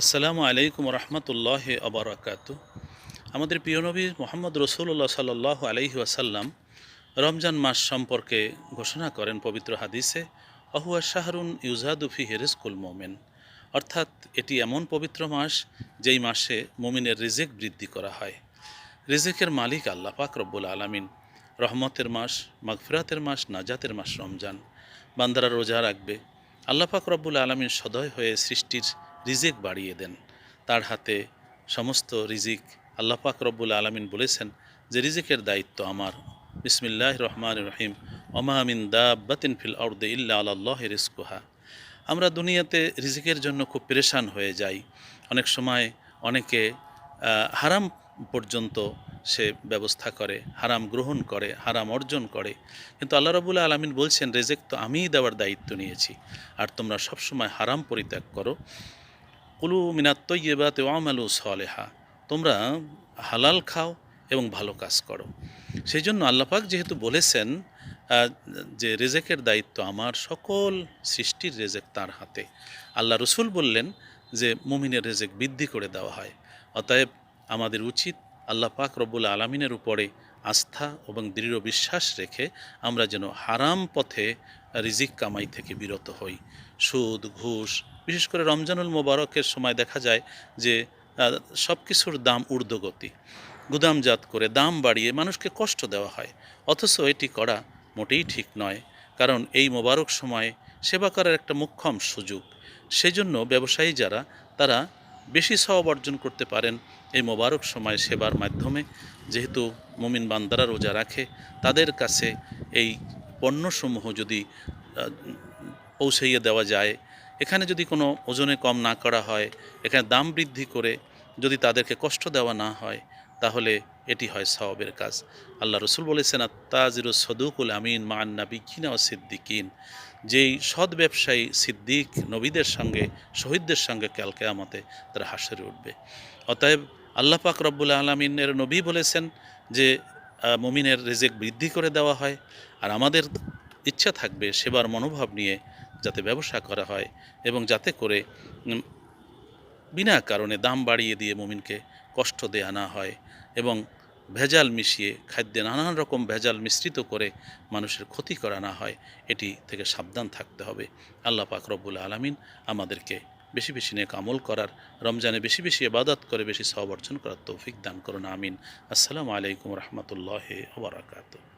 আসসালামু আলাইকুম রহমতুল্লাহ আবরাকাত। আমাদের প্রিয় নবী মোহাম্মদ রসুল্লাহ সাল্লাল্লাহু আলাইহি ওয়াসাল্লাম রমজান মাস সম্পর্কে ঘোষণা করেন পবিত্র হাদিসে, অহুয়া শাহরুন ইউজাদু ফিহি রিজকুল মোমেন, অর্থাৎ এটি এমন পবিত্র মাস যেই মাসে মুমিনের রিজিক বৃদ্ধি করা হয়। রিজিকের মালিক আল্লাহ পাক রব্বুল আলামিন। রহমতের মাস, মাগফিরাতের মাস, নাজাতের মাস রমজান। বান্দারা রোজা রাখবে, আল্লাহ পাক রব্বুল আলামিন সদয় হয়ে সৃষ্টির রিজিক বাড়িয়ে দেন। তার হাতে সমস্ত রিজিক। আল্লাহ পাক রব্বুল আলামিন বলেছেন যে রিজিকের দায়িত্ব আমার। বিসমিল্লাহির রহমানির রহিম। ওমা মিন দাব্বাতিন ফিল আরদি ইল্লা আলাল্লাহি রিজকুহা। আমরা দুনিয়াতে রিজিকের জন্য খুব পেরেশান হয়ে যাই। অনেক সময় অনেকে হারাম পর্যন্ত সে ব্যবস্থা করে, হারাম গ্রহণ করে, হারাম অর্জন করে। কিন্তু আল্লাহ রাব্বুল আলামিন বলছেন, রিজিক তো আমিই দেওয়ার দায়িত্ব নিয়েছি, আর তোমরা সবসময় হারাম পরিত্যাগ করো। কুলু মিনাত তয়্যিবাতি ওয়ামালু সলিহা, তোমরা হালাল খাও এবং ভালো কাজ করো। সেই জন্য আল্লাহ পাক যেহেতু বলেছেন যে রিজিকের দায়িত্ব আমার, সকল সৃষ্টির রিজিক তার হাতে। আল্লাহ রসুল বললেন যে মুমিনের রিজিক বৃদ্ধি করে দেওয়া হয়। অতএব আমাদের উচিত আল্লাহ পাক রব্বুল আলামিনের উপরে আস্থা এবং দৃঢ় বিশ্বাস রেখে আমরা যেন হারাম পথে রিজিক কামাই থেকে বিরত হই। সুদ, ঘুষ, বিশেষ করে রমজানুল মোবারকের সময় দেখা যায় যে সব কিছুর দাম ঊর্ধ্বগতি, গুদামজাত করে দাম বাড়িয়ে মানুষকে কষ্ট দেওয়া হয়। অথচ এটি করা মোটেই ঠিক নয়, কারণ এই মোবারক সময়ে সেবা করার একটা মোক্ষম সুযোগ। সেজন্য ব্যবসায়ী যারা, তারা বেশি সওয়াব অর্জন করতে পারেন এই মোবারক সময় সেবার মাধ্যমে। যেহেতু মুমিন বান্দারা রোজা রাখে, তাদের কাছে এই পণ্যসমূহ যদি পৌঁছাইয়ে দেওয়া যায়, এখানে যদি কোনো ওজনে কম না করা হয়, এখানে দাম বৃদ্ধি করে যদি তাদেরকে কষ্ট দেওয়া না হয়, তাহলে এটি হয় সওয়াবের কাজ। আল্লাহ রসুল বলেছেন, আত্তাজিরুস সদুকুল আমিন মান নাবিয়িনা ওয়াস সিদ্দিকিন, যেই সৎ ব্যবসায়ী সিদ্দিক নবীদের সঙ্গে, শহীদদের সঙ্গে কাল কিয়ামতে তারা হাসরে উঠবে। অতএব আল্লাহ পাক রব্বুল আলামিনের নবী বলেছেন যে মুমিনের রিজিক বৃদ্ধি করে দেওয়া হয়। আর আমাদের ইচ্ছা থাকবে সেবার মনোভাব নিয়ে যাতে ব্যবসা করা হয়, এবং যাতে করে বিনা কারণে দাম বাড়িয়ে দিয়ে মুমিনকে কষ্ট দেয়া না হয়, এবং ভেজাল মিশিয়ে খাদ্যে নানান রকম ভেজাল মিশ্রিত করে মানুষের ক্ষতি করা না হয়, এটি থেকে সাবধান থাকতে হবে। আল্লাহ পাক রব্বুল আলামিন আমাদেরকে বেশি বেশি নেক আমল করার, রমজানে বেশি বেশি ইবাদত করে বেশি সওয়াব অর্জন করার তৌফিক দান করুন, আমিন। আসসালামু আলাইকুম রহমতুল্লাহ ওয়া বারাকাতুহু।